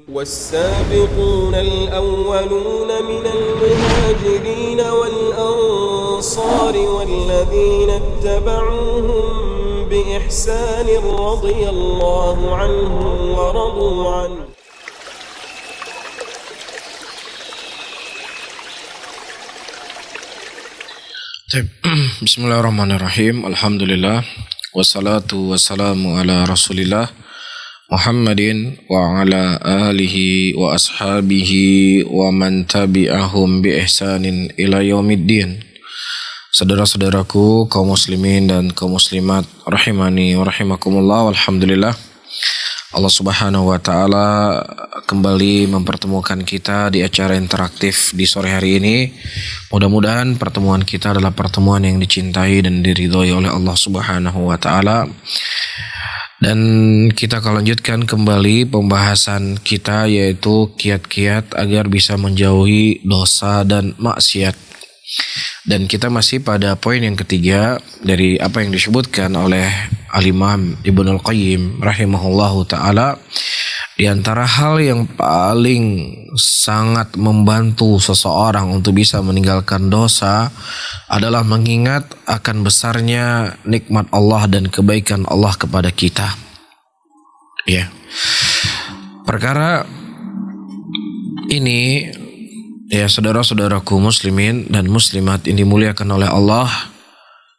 والسابقون الأولون من المهاجرين والأنصار والذين اتبعوهم بإحسان رضي الله عنهم ورضوا عنه. Bismillahirrahmanirrahim. Alhamdulillah. Wassalatu wassalamu ala Rasulillah Muhammadin wa ala alihi wa ashabihi wa man tabi'ahum bi ihsanin ila yaumiddin. Saudara-saudaraku kaum muslimin dan kaum muslimat rahimani wa rahimakumullah. Alhamdulillah, Allah Subhanahu wa taala kembali mempertemukan kita di acara interaktif di sore hari ini. Mudah-mudahan pertemuan kita adalah pertemuan yang dicintai dan diridhoi oleh Allah Subhanahu wa taala. Dan kita akan lanjutkan kembali pembahasan kita, yaitu kiat-kiat agar bisa menjauhi dosa dan maksiat. Dan kita masih pada poin yang ketiga dari apa yang disebutkan oleh Al-Imam Ibnul Qayyim rahimahullahu ta'ala. Di antara hal yang paling sangat membantu seseorang untuk bisa meninggalkan dosa adalah mengingat akan besarnya nikmat Allah dan kebaikan Allah kepada kita. Ya. Perkara ini, ya saudara-saudaraku muslimin dan muslimat yang dimuliakan oleh Allah,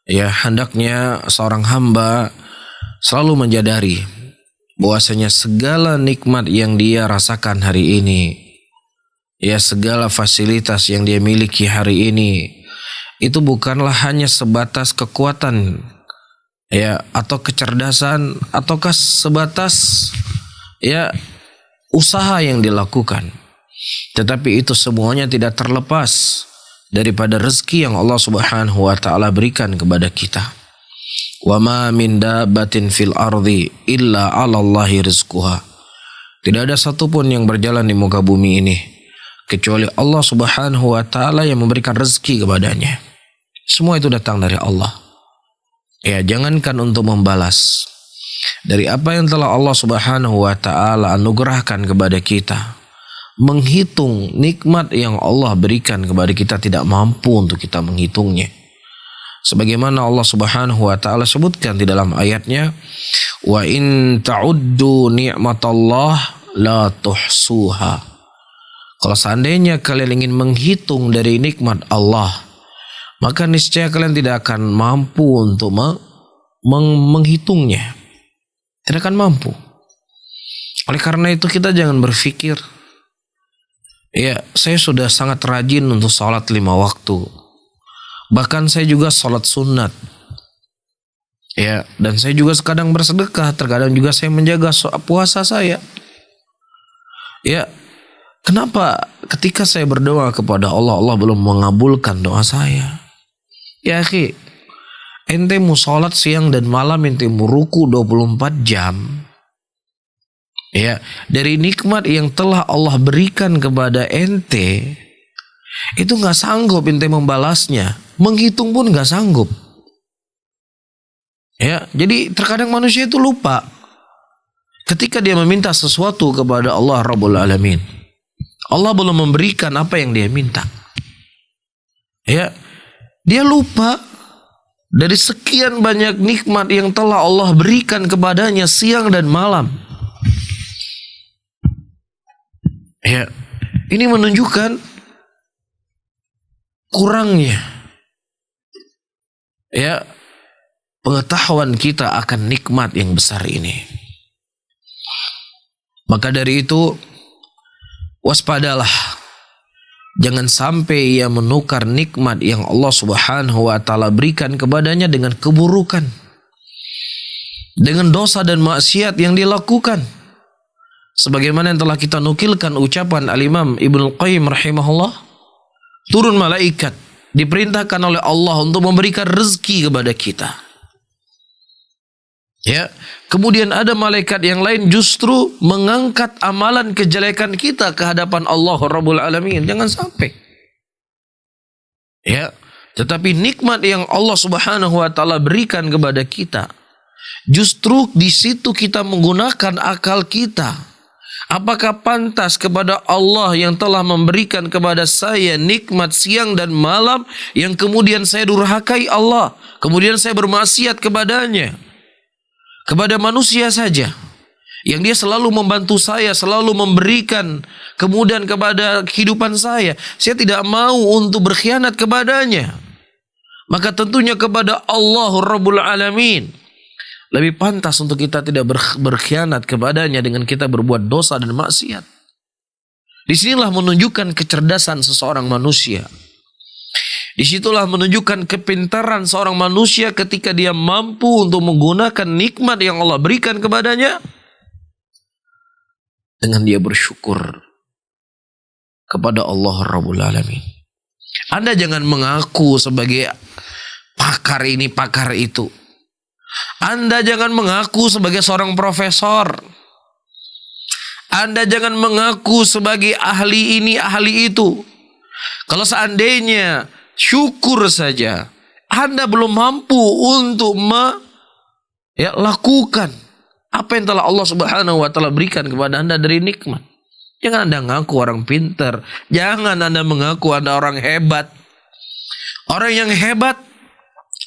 ya hendaknya seorang hamba selalu menyadari bahwasanya segala nikmat yang dia rasakan hari ini, ya segala fasilitas yang dia miliki hari ini, itu bukanlah hanya sebatas kekuatan, ya atau kecerdasan, ataukah sebatas ya usaha yang dilakukan. Tetapi itu semuanya tidak terlepas daripada rezeki yang Allah Subhanahu wa taala berikan kepada kita. Wa ma min dabbatin fil ardi illa 'alallahi rizquha. Tidak ada satupun yang berjalan di muka bumi ini kecuali Allah Subhanahu wa taala yang memberikan rezeki kepadanya. Semua itu datang dari Allah. Ya, jangankan untuk membalas dari apa yang telah Allah Subhanahu wa taala anugerahkan kepada kita. Menghitung nikmat yang Allah berikan kepada kita tidak mampu untuk kita menghitungnya. Sebagaimana Allah Subhanahu wa taala sebutkan di dalam ayatnya, wa in ta'uddu ni'matallah la tuhsuha. Kalau seandainya kalian ingin menghitung dari nikmat Allah, maka niscaya kalian tidak akan mampu untuk menghitungnya. Tidak akan mampu. Oleh karena itu kita jangan berpikir, ya saya sudah sangat rajin untuk sholat 5 waktu. Bahkan saya juga sholat sunat. Ya, dan saya juga kadang bersedekah, terkadang juga saya menjaga puasa saya. Ya, kenapa ketika saya berdoa kepada Allah, Allah belum mengabulkan doa saya? Ya akhi, ente mau sholat siang dan malam, ente mau ruku 24 jam. Ya, dari nikmat yang telah Allah berikan kepada ente, itu gak sanggup ente membalasnya, menghitung pun gak sanggup. Ya, jadi terkadang manusia itu lupa ketika dia meminta sesuatu kepada Allah Rabbul Alamin, Allah belum memberikan apa yang dia minta. Ya, dia lupa dari sekian banyak nikmat yang telah Allah berikan kepadanya siang dan malam. Ya, ini menunjukkan kurangnya ya pengetahuan kita akan nikmat yang besar ini. Maka dari itu waspadalah, jangan sampai ia menukar nikmat yang Allah Subhanahu wa taala berikan kepadanya dengan keburukan, dengan dosa dan maksiat yang dilakukan. Sebagaimana yang telah kita nukilkan ucapan Al-Imam Ibnul Qayyim rahimahullah, turun malaikat diperintahkan oleh Allah untuk memberikan rezeki kepada kita. Ya, kemudian ada malaikat yang lain justru mengangkat amalan kejelekan kita ke hadapan Allah Rabbul Alamin. Jangan sampai. Ya, tetapi nikmat yang Allah Subhanahu wa taala berikan kepada kita, justru di situ kita menggunakan akal kita Apakah pantas kepada Allah yang telah memberikan kepada saya nikmat siang dan malam yang kemudian saya durhakai Allah, kemudian saya bermaksiat kepadanya, kepada manusia saja yang dia selalu membantu saya, selalu memberikan kemudian kepada kehidupan saya tidak mau untuk berkhianat kepadanya. Maka tentunya kepada Allah Rabbul Alamin lebih pantas untuk kita tidak berkhianat kepadanya dengan kita berbuat dosa dan maksiat. Disinilah menunjukkan kecerdasan seseorang manusia. Disitulah menunjukkan kepintaran seorang manusia ketika dia mampu untuk menggunakan nikmat yang Allah berikan kepadanya dengan dia bersyukur kepada Allah Rabbul Alamin. Anda jangan mengaku sebagai pakar ini, pakar itu. Anda jangan mengaku sebagai seorang profesor. Anda jangan mengaku sebagai ahli ini, ahli itu. Kalau seandainya syukur saja Anda belum mampu untuk lakukan apa yang telah Allah Subhanahu wa taala berikan kepada Anda dari nikmat. Jangan Anda mengaku orang pintar. Jangan Anda mengaku Anda orang hebat. Orang yang hebat,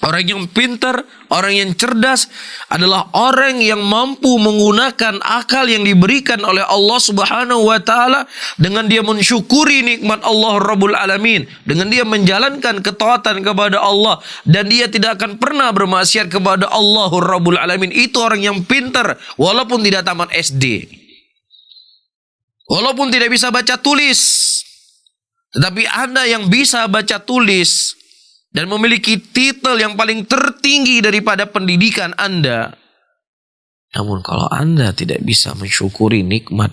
orang yang pintar, orang yang cerdas adalah orang yang mampu menggunakan akal yang diberikan oleh Allah Subhanahu wa taala dengan dia mensyukuri nikmat Allah Rabbul Alamin, dengan dia menjalankan ketaatan kepada Allah dan dia tidak akan pernah bermaksiat kepada Allah Rabbul Alamin. Itu orang yang pintar walaupun tidak tamat SD. Walaupun tidak bisa baca tulis. Tetapi Anda yang bisa baca tulis dan memiliki titel yang paling tertinggi daripada pendidikan Anda. Namun kalau Anda tidak bisa mensyukuri nikmat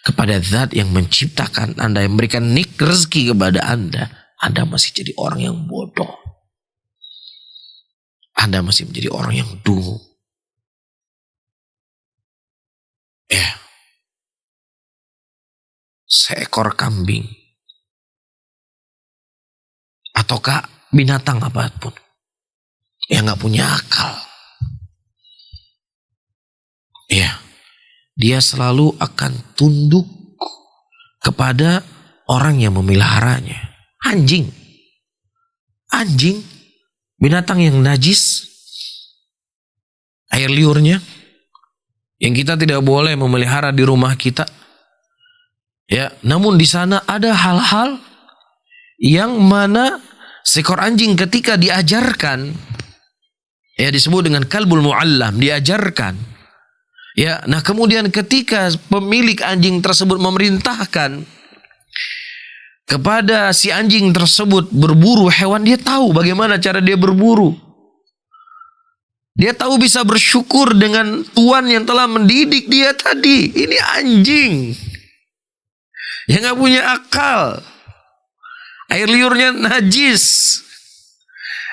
kepada zat yang menciptakan Anda, yang memberikan rezeki kepada Anda masih jadi orang yang bodoh. Anda masih menjadi orang yang dungu. Seekor kambing ataukah binatang apapun yang gak punya akal, dia selalu akan tunduk kepada orang yang memeliharanya. Anjing, binatang yang najis, air liurnya yang kita tidak boleh memelihara di rumah kita. Namun di sana ada hal-hal yang mana seekor anjing ketika diajarkan, disebut dengan kalbul muallam, diajarkan. Nah kemudian ketika pemilik anjing tersebut memerintahkan kepada si anjing tersebut berburu hewan, dia tahu bagaimana cara dia berburu. Dia tahu bisa bersyukur dengan tuan yang telah mendidik dia tadi. Ini anjing yang gak punya akal. Air liurnya najis.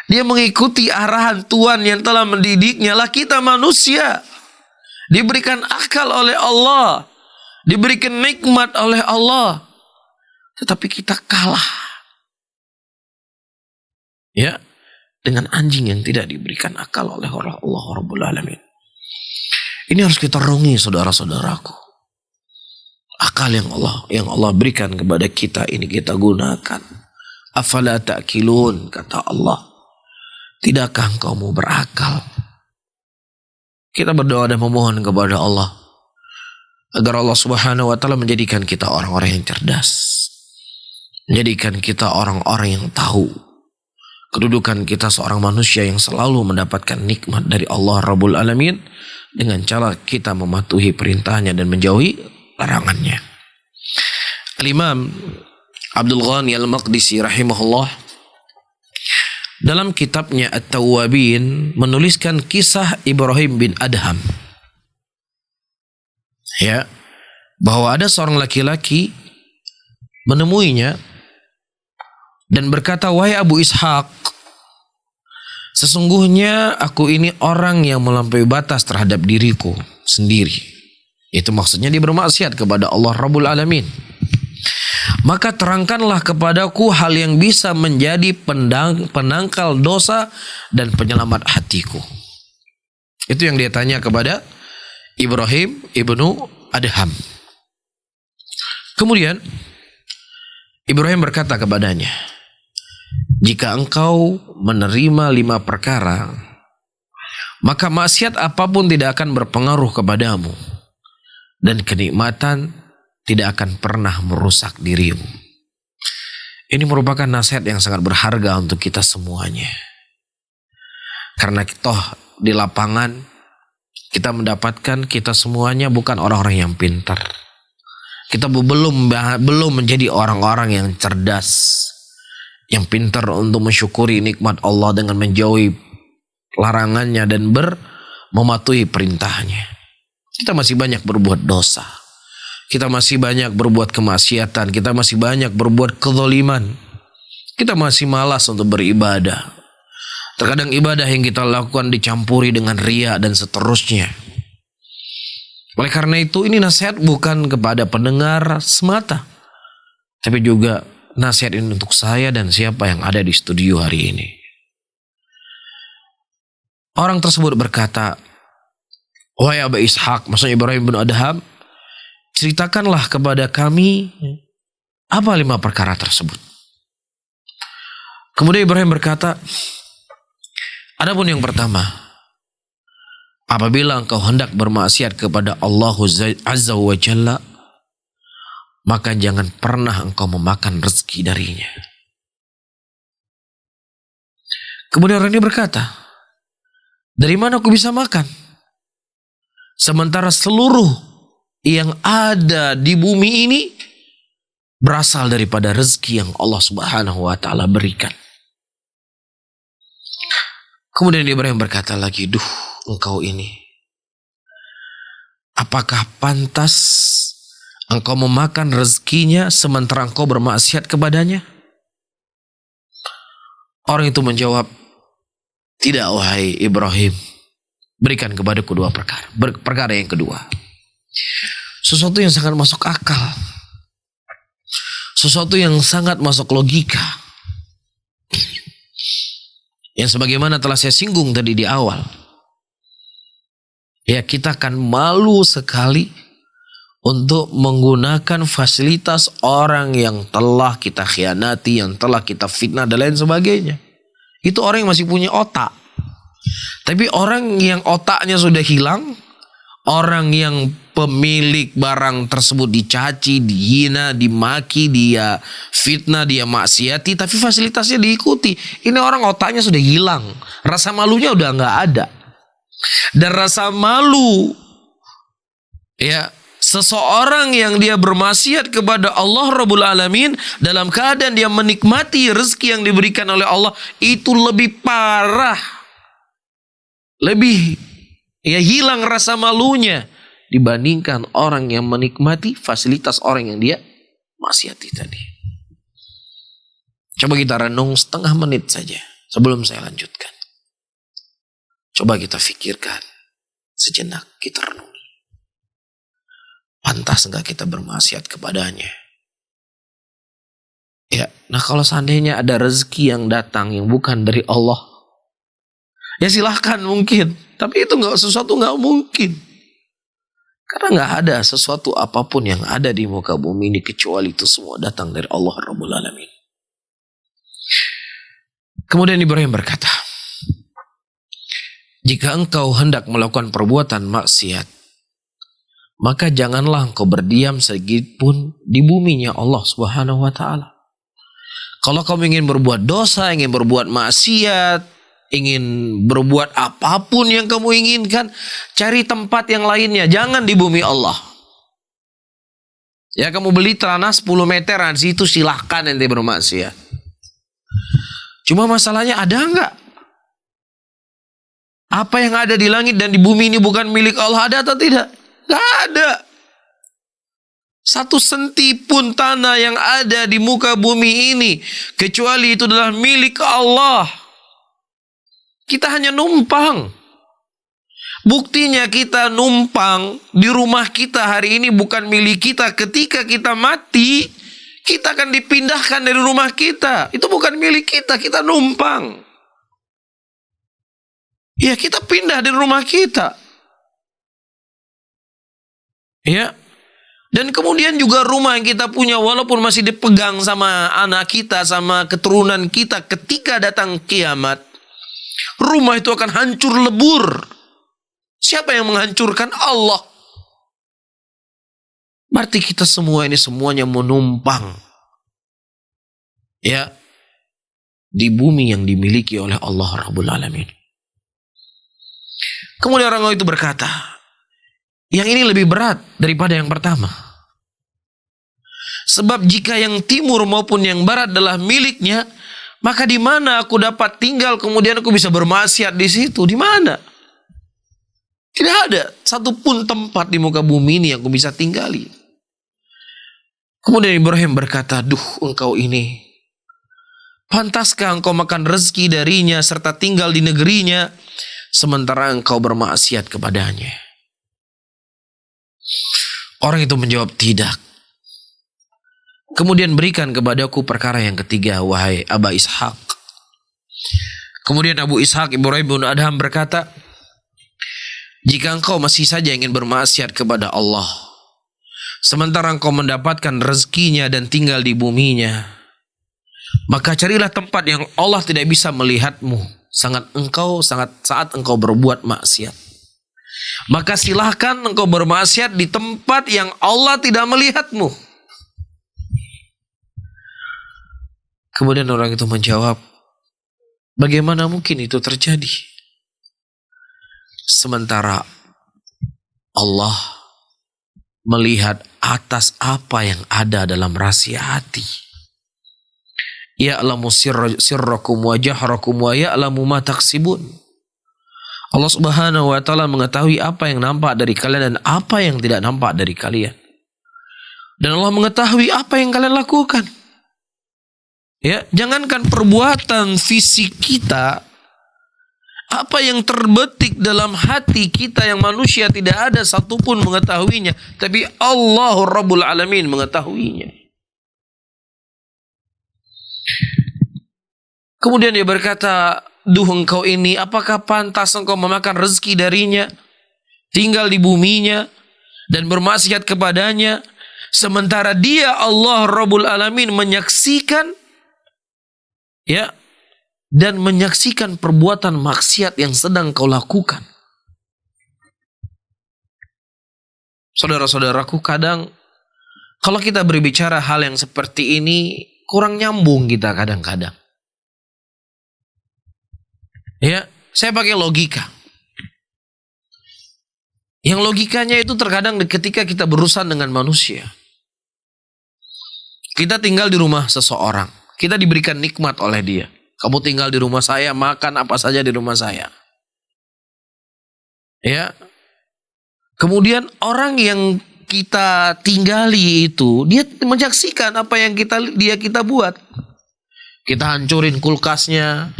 Dia mengikuti arahan Tuhan yang telah mendidiknya. Lah kita manusia diberikan akal oleh Allah, diberikan nikmat oleh Allah, tetapi kita kalah dengan anjing yang tidak diberikan akal oleh Allah Rabbul Alamin. Ini harus kita renungi, saudara-saudaraku. Akal yang Allah berikan kepada kita ini kita gunakan. Afala ta'kilun, kata Allah. Tidakkah engkau mau berakal? Kita berdoa dan memohon kepada Allah agar Allah Subhanahu wa taala menjadikan kita orang-orang yang cerdas. Menjadikan kita orang-orang yang tahu kedudukan kita seorang manusia yang selalu mendapatkan nikmat dari Allah Rabbul Alamin dengan cara kita mematuhi perintahnya dan menjauhi larangannya. Al-Imam Abdul Ghani Al-Maqdisi rahimahullah dalam kitabnya At-Tawwabin menuliskan kisah Ibrahim bin Adham. Bahwa ada seorang laki-laki menemuinya dan berkata, "Wahai Abu Ishaq, sesungguhnya aku ini orang yang melampaui batas terhadap diriku sendiri." Itu maksudnya dia bermaksiat kepada Allah Rabbul Alamin. "Maka terangkanlah kepadaku hal yang bisa menjadi penangkal dosa dan penyelamat hatiku." Itu yang dia tanya kepada Ibrahim ibnu Adham. Kemudian Ibrahim berkata kepadanya, jika engkau menerima 5 perkara, maka maksiat apapun tidak akan berpengaruh kepadamu, dan kenikmatan tidak akan pernah merusak dirimu. Ini merupakan nasihat yang sangat berharga untuk kita semuanya. Karena toh di lapangan kita mendapatkan kita semuanya bukan orang-orang yang pintar. Kita belum menjadi orang-orang yang cerdas, yang pintar untuk mensyukuri nikmat Allah dengan menjauhi larangannya dan mematuhi perintahnya. Kita masih banyak berbuat dosa. Kita masih banyak berbuat kemaksiatan. Kita masih banyak berbuat kezaliman. Kita masih malas untuk beribadah. Terkadang ibadah yang kita lakukan dicampuri dengan riya dan seterusnya. Oleh karena itu, ini nasihat bukan kepada pendengar semata, tapi juga nasihat ini untuk saya dan siapa yang ada di studio hari ini. Orang tersebut berkata, wahai Aba Ishaq, maksudnya Ibrahim bin Adham, ceritakanlah kepada kami apa 5 perkara tersebut. Kemudian Ibrahim berkata, adapun yang pertama, apabila engkau hendak bermaksiat kepada Allah Azza wa Jalla, maka jangan pernah engkau memakan rezeki darinya. Kemudian orang ini berkata, dari mana aku bisa makan? Sementara seluruh yang ada di bumi ini berasal daripada rezeki yang Allah Subhanahu wa Ta'ala berikan. Kemudian Ibrahim berkata lagi, duh, engkau ini, apakah pantas engkau memakan rezekinya sementara engkau bermaksiat kepadanya? Orang itu menjawab, tidak wahai Ibrahim, berikan kepadaku 2 perkara. Perkara yang kedua, sesuatu yang sangat masuk akal, sesuatu yang sangat masuk logika, yang sebagaimana telah saya singgung tadi di awal. Ya, kita akan malu sekali untuk menggunakan fasilitas orang yang telah kita khianati, yang telah kita fitnah dan lain sebagainya. Itu orang yang masih punya otak. Tapi orang yang otaknya sudah hilang, orang yang pemilik barang tersebut dicaci, dihina, dimaki, dia fitnah, dia maksiati, tapi fasilitasnya diikuti. Ini orang otaknya sudah hilang, rasa malunya udah nggak ada. Dan rasa malu, ya, seseorang yang dia bermaksiat kepada Allah Rabbul Alamin dalam keadaan dia menikmati rezeki yang diberikan oleh Allah, itu lebih parah, lebih hilang rasa malunya dibandingkan orang yang menikmati fasilitas orang yang dia maksiati tadi. Coba kita renung setengah menit saja sebelum saya lanjutkan. Coba kita pikirkan sejenak, kita renungi. Pantas enggak kita bermaksiat kepadanya? Ya, nah kalau seandainya ada rezeki yang datang yang bukan dari Allah, ya silahkan mungkin. Tapi itu sesuatu nggak mungkin. Karena nggak ada sesuatu apapun yang ada di muka bumi ini kecuali itu semua datang dari Allah Rabbul Alamin. Kemudian Ibrahim berkata, jika engkau hendak melakukan perbuatan maksiat, maka janganlah engkau berdiam sedikit pun di buminya Allah Subhanahu wa Ta'ala. Kalau kamu ingin berbuat dosa, ingin berbuat maksiat, ingin berbuat apapun yang kamu inginkan, cari tempat yang lainnya, jangan di bumi Allah. Ya, kamu beli tanah 10 meteran, situ silahkan ente bermaksiat. Cuma masalahnya ada enggak? Apa yang ada di langit dan di bumi ini bukan milik Allah, ada atau tidak? Enggak ada. 1 senti pun tanah yang ada di muka bumi ini, kecuali itu adalah milik Allah. Kita hanya numpang. Buktinya kita numpang di rumah kita hari ini bukan milik kita. Ketika kita mati, kita akan dipindahkan dari rumah kita. Itu bukan milik kita, kita numpang. Ya, kita pindah dari rumah kita. Ya. Dan kemudian juga rumah yang kita punya walaupun masih dipegang sama anak kita, sama keturunan kita, ketika datang kiamat, rumah itu akan hancur lebur. Siapa yang menghancurkan? Allah. Berarti kita semua ini semuanya menumpang ya di bumi yang dimiliki oleh Allah Rabbul Alamin. Kemudian orang itu berkata, yang ini lebih berat daripada yang pertama. Sebab jika yang timur maupun yang barat adalah miliknya, maka di mana aku dapat tinggal kemudian aku bisa bermaksiat di situ? Di mana? Tidak ada satupun tempat di muka bumi ini yang aku bisa tinggali. Kemudian Ibrahim berkata, duh engkau ini, pantaskah engkau makan rezeki darinya serta tinggal di negerinya, sementara engkau bermaksiat kepadanya? Orang itu menjawab, tidak. Kemudian berikan kepadaku perkara yang ketiga, wahai Aba Ishaq. Kemudian Abu Ishaq Ibrahim bin Adham berkata, jika engkau masih saja ingin bermaksiat kepada Allah, sementara engkau mendapatkan rezekinya dan tinggal di buminya, maka carilah tempat yang Allah tidak bisa melihatmu saat engkau berbuat maksiat. Maka silahkan engkau bermaksiat di tempat yang Allah tidak melihatmu. Kemudian orang itu menjawab, bagaimana mungkin itu terjadi? Sementara Allah melihat atas apa yang ada dalam rahasia hati. Ya'lamu sirrakum wa jahrakum wa ya'lamu ma taksibun. Allah Subhanahu wa taala mengetahui apa yang nampak dari kalian dan apa yang tidak nampak dari kalian. Dan Allah mengetahui apa yang kalian lakukan. Ya, jangankan perbuatan fisik kita, apa yang terbetik dalam hati kita yang manusia tidak ada satupun mengetahuinya, tapi Allah Rabbul Alamin mengetahuinya. Kemudian dia berkata, duh engkau ini, apakah pantas engkau memakan rezeki darinya, tinggal di buminya, dan bermaksiat kepadanya, sementara dia Allah Rabbul Alamin menyaksikan, ya, dan menyaksikan perbuatan maksiat yang sedang kau lakukan. Saudara-saudaraku, kadang kalau kita berbicara hal yang seperti ini, kurang nyambung kita kadang-kadang. Ya, saya pakai logika. Yang logikanya itu terkadang ketika kita berurusan dengan manusia. Kita tinggal di rumah seseorang. Kita diberikan nikmat oleh dia. Kamu tinggal di rumah saya, makan apa saja di rumah saya. Ya. Kemudian orang yang kita tinggali itu, dia menyaksikan apa yang kita buat. Kita hancurin kulkasnya.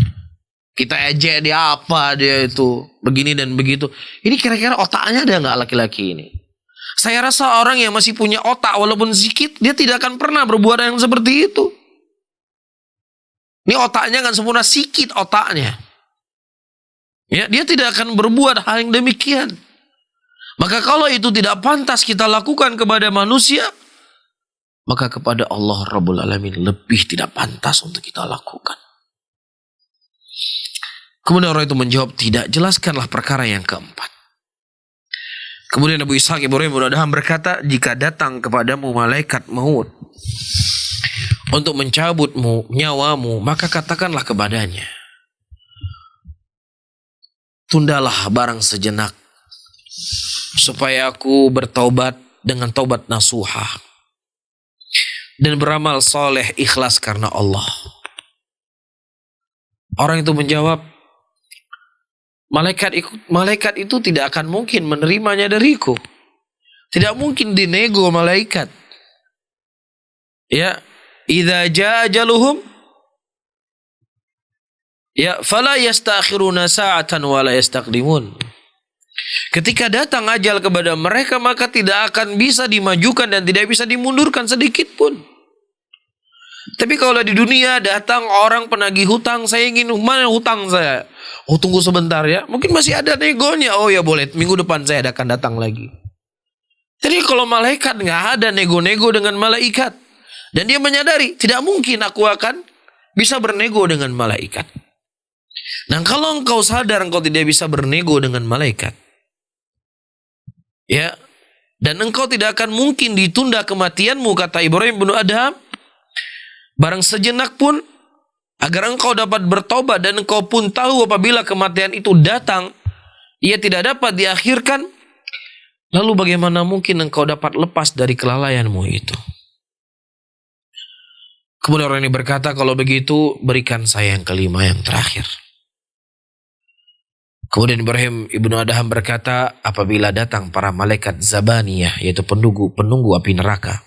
Kita ejek dia apa dia itu. Begini dan begitu. Ini kira-kira otaknya ada nggak laki-laki ini? Saya rasa orang yang masih punya otak walaupun sedikit, dia tidak akan pernah berbuat yang seperti itu. Ini otaknya kan sempurna, sikit otaknya. Ya, dia tidak akan berbuat hal yang demikian. Maka kalau itu tidak pantas kita lakukan kepada manusia, maka kepada Allah Rabbul Alamin lebih tidak pantas untuk kita lakukan. Kemudian orang itu menjawab, tidak, jelaskanlah perkara yang keempat. Kemudian Abu Ishaq Ibrahim bin Adham berkata, jika datang kepadamu malaikat maut untuk mencabutmu nyawamu, maka katakanlah kepadanya, tundalah barang sejenak supaya aku bertaubat dengan taubat nasuha dan beramal soleh ikhlas karena Allah. Orang itu menjawab, malaikat itu tidak akan mungkin menerimanya dariku. Tidak mungkin dinego malaikat. Ya, idza jaa ajaluhum ya fala yastakhiruna sa'atan wa la yastaqdimun. Ketika datang ajal kepada mereka, maka tidak akan bisa dimajukan dan tidak bisa dimundurkan sedikit pun. Tapi kalau di dunia datang orang penagih hutang, saya ingin, mana hutang saya? Oh, tunggu sebentar ya, mungkin masih ada negonya. Oh ya boleh, minggu depan saya akan datang lagi. Jadi kalau malaikat nggak ada nego-nego dengan malaikat. Dan dia menyadari tidak mungkin aku akan bisa bernego dengan malaikat. Nah kalau engkau sadar engkau tidak bisa bernego dengan malaikat. Ya. Dan engkau tidak akan mungkin ditunda kematianmu, kata Ibrahim bin Adham. Barang sejenak pun agar engkau dapat bertobat dan engkau pun tahu apabila kematian itu datang, ia tidak dapat diakhirkan. Lalu bagaimana mungkin engkau dapat lepas dari kelalaianmu itu? Kemudian orang ini berkata, kalau begitu berikan saya yang kelima, yang terakhir. Kemudian Ibrahim ibnu Adham berkata, apabila datang para malaikat Zabaniyah, yaitu penunggu api neraka,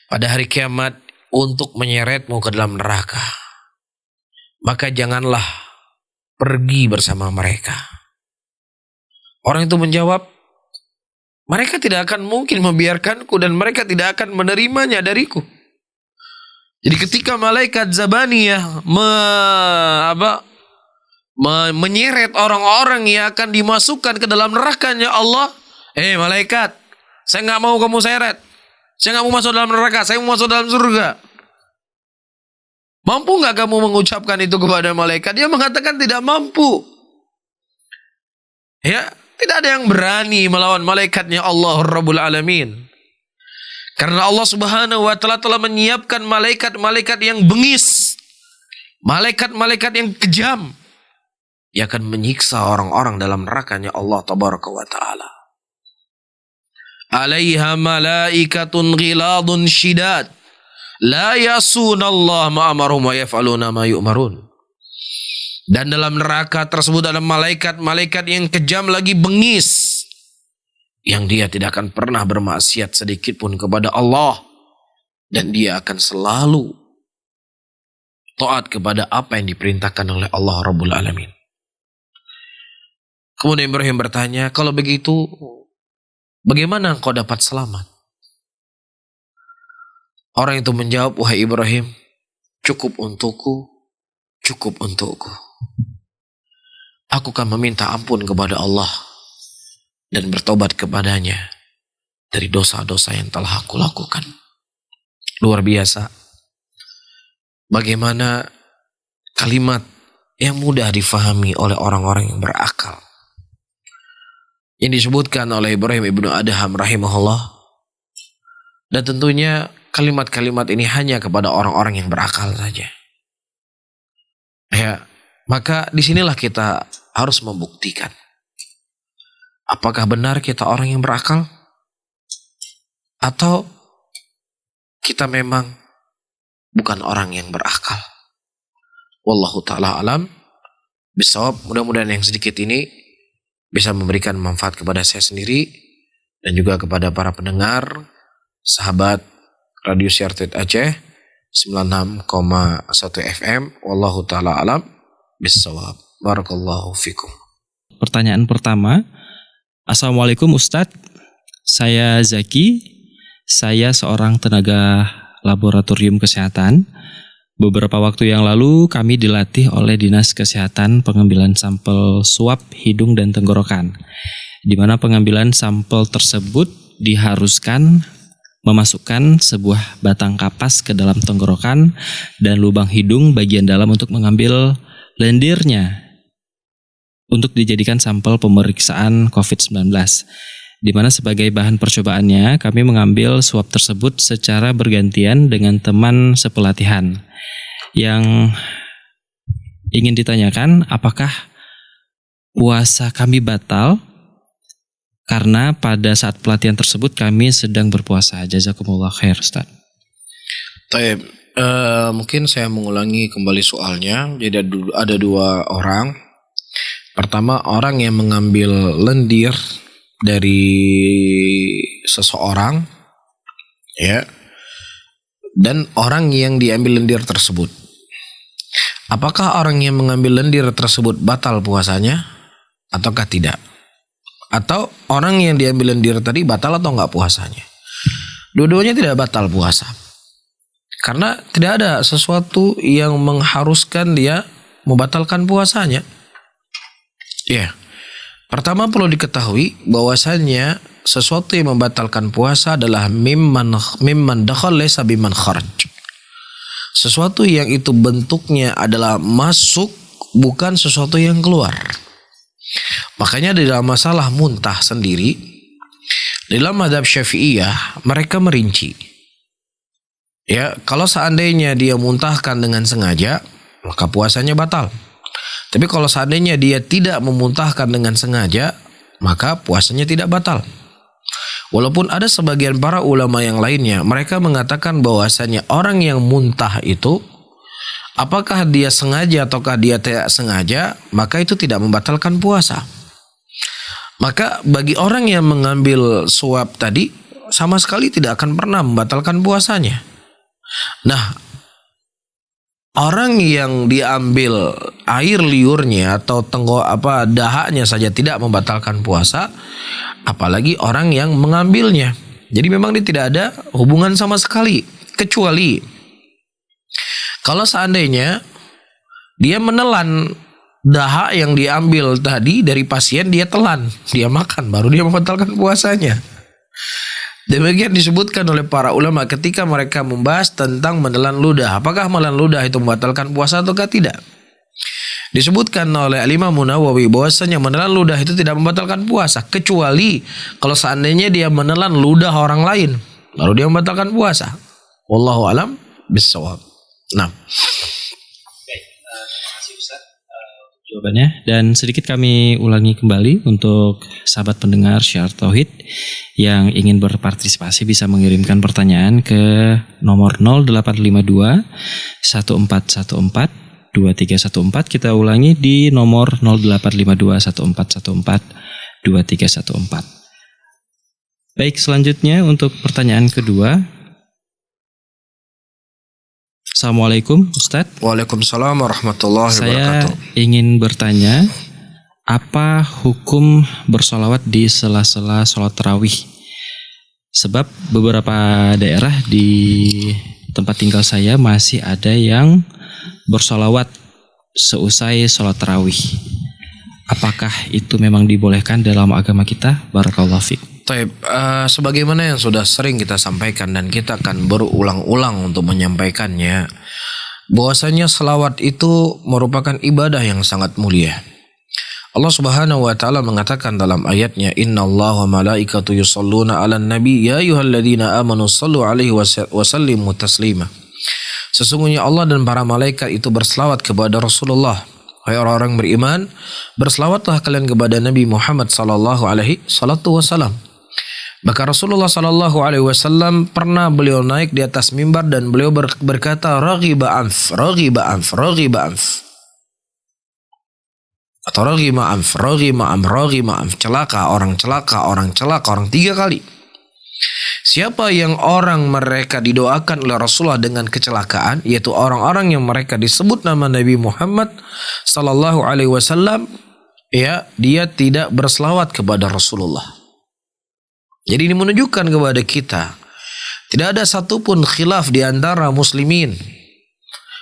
pada hari kiamat untuk menyeretmu ke dalam neraka, maka janganlah pergi bersama mereka. Orang itu menjawab, mereka tidak akan mungkin membiarkanku dan mereka tidak akan menerimanya dariku. Jadi ketika malaikat Zabaniyah menyeret orang-orang yang akan dimasukkan ke dalam nerakanya Allah, malaikat, saya nggak mau kamu seret, saya nggak mau masuk dalam neraka, saya mau masuk dalam surga. Mampu nggak kamu mengucapkan itu kepada malaikat? Dia mengatakan tidak mampu. Ya, tidak ada yang berani melawan malaikatnya Allah Rabbul Alamin. Karena Allah Subhanahu wa Ta'ala telah menyiapkan malaikat-malaikat yang bengis, malaikat-malaikat yang kejam, yang akan menyiksa orang-orang dalam nerakanya Allah Tabaraka wa Ta'ala. Alaiha malaikatun ghiladun shidad, la yasunallah ma'amarum wa yaf'aluna ma yu'marun. Dan dalam neraka tersebut ada malaikat-malaikat yang kejam lagi bengis, yang dia tidak akan pernah bermaksiat sedikit pun kepada Allah, dan dia akan selalu taat kepada apa yang diperintahkan oleh Allah Rabbul Alamin. Kemudian Ibrahim bertanya, kalau begitu bagaimana engkau dapat selamat? Orang itu menjawab, wahai Ibrahim, cukup untukku. Aku akan meminta ampun kepada Allah dan bertobat kepadanya dari dosa-dosa yang telah aku lakukan. Luar biasa. Bagaimana kalimat yang mudah difahami oleh orang-orang yang berakal, yang disebutkan oleh Ibrahim ibnu Adham rahimahullah. Dan tentunya kalimat-kalimat ini hanya kepada orang-orang yang berakal saja. Ya, maka disinilah kita harus membuktikan apakah benar kita orang yang berakal atau kita memang bukan orang yang berakal. Wallahu ta'ala alam bisawab. Mudah-mudahan yang sedikit ini bisa memberikan manfaat kepada saya sendiri dan juga kepada para pendengar, sahabat Radio Syarted Aceh 96,1 FM. Wallahu ta'ala alam bisawab. Barakallahu fikum. Pertanyaan pertama, Assalamualaikum Ustadz, saya Zaki, saya seorang tenaga laboratorium kesehatan. Beberapa waktu yang lalu kami dilatih oleh Dinas Kesehatan pengambilan sampel swab hidung dan tenggorokan, di mana pengambilan sampel tersebut diharuskan memasukkan sebuah batang kapas ke dalam tenggorokan dan lubang hidung bagian dalam untuk mengambil lendirnya untuk dijadikan sampel pemeriksaan COVID-19. Di mana sebagai bahan percobaannya kami mengambil swab tersebut secara bergantian dengan teman sepelatihan. Yang ingin ditanyakan, apakah puasa kami batal karena pada saat pelatihan tersebut kami sedang berpuasa? Jazakumullah khair, Ustaz. Taib, mungkin saya mengulangi kembali soalnya. Jadi ada dua orang. Pertama, orang yang mengambil lendir dari seseorang, ya, dan orang yang diambil lendir tersebut. Apakah orang yang mengambil lendir tersebut batal puasanya ataukah tidak? Atau orang yang diambil lendir tadi batal atau enggak puasanya? Dua-duanya tidak batal puasa. Karena tidak ada sesuatu yang mengharuskan dia membatalkan puasanya. Ya. Pertama perlu diketahui bahwasannya sesuatu yang membatalkan puasa adalah mimman dakhal laysa biman kharaj. Sesuatu yang itu bentuknya adalah masuk, bukan sesuatu yang keluar. Makanya di dalam masalah muntah sendiri, dalam mazhab Syafi'iyah mereka merinci. Ya, kalau seandainya dia muntahkan dengan sengaja, maka puasanya batal. Tapi kalau seandainya dia tidak memuntahkan dengan sengaja, maka puasanya tidak batal. Walaupun ada sebagian para ulama yang lainnya, mereka mengatakan bahwasanya orang yang muntah itu, apakah dia sengaja ataukah dia tidak sengaja, maka itu tidak membatalkan puasa. Maka bagi orang yang mengambil suap tadi, sama sekali tidak akan pernah membatalkan puasanya. Nah, orang yang diambil air liurnya atau dahaknya saja tidak membatalkan puasa, apalagi orang yang mengambilnya. Jadi memang dia tidak ada hubungan sama sekali, kecuali kalau seandainya dia menelan dahak yang diambil tadi dari pasien, dia telan, dia makan, baru dia membatalkan puasanya. Demikian disebutkan oleh para ulama ketika mereka membahas tentang menelan ludah. Apakah menelan ludah itu membatalkan puasa ataukah tidak? Disebutkan oleh Imam Nawawi bahwasanya menelan ludah itu tidak membatalkan puasa, kecuali kalau seandainya dia menelan ludah orang lain, baru dia membatalkan puasa. Wallahu alam bissawab. Nah, terima kasih Ustaz untuk jawabannya, dan sedikit kami ulangi kembali untuk sahabat pendengar Syiar Tauhid yang ingin berpartisipasi bisa mengirimkan pertanyaan ke nomor 0852 1414 2314. Kita ulangi di nomor 0852 1414 2314. Baik, selanjutnya untuk pertanyaan kedua. Assalamualaikum Ustadz. Waalaikumsalam warahmatullahi wabarakatuh. Saya ingin bertanya, apa hukum bersolawat di sela-sela sholat tarawih? Sebab beberapa daerah di tempat tinggal saya masih ada yang bersolawat seusai sholat tarawih. Apakah itu memang dibolehkan dalam agama kita? Barakallahu fiik. Taib, sebagaimana yang sudah sering kita sampaikan dan kita akan berulang-ulang untuk menyampaikannya, bahwasanya selawat itu merupakan ibadah yang sangat mulia. Allah Subhanahu wa taala mengatakan dalam ayatnya, innallaha wa malaikatu yusholluna 'alan nabi ya ayyuhalladzina amanu shallu 'alaihi wa sallimu taslima. Sesungguhnya Allah dan para malaikat itu berselawat kepada Rasulullah. Hai orang-orang beriman, berselawatlah kalian kepada Nabi Muhammad sallallahu alaihi wasallam. Maka Rasulullah sallallahu alaihi wasallam pernah beliau naik di atas mimbar dan beliau berkata, raghiba anf, raghiba anf, raghiba anf. Atau raghima anf, raghima anf, raghima anf, celaka, orang 3 kali. Siapa yang orang mereka didoakan oleh Rasulullah dengan kecelakaan, yaitu orang-orang yang mereka disebut nama Nabi Muhammad sallallahu alaihi wasallam, ya, dia tidak berselawat kepada Rasulullah. Jadi ini menunjukkan kepada kita tidak ada satupun khilaf di antara muslimin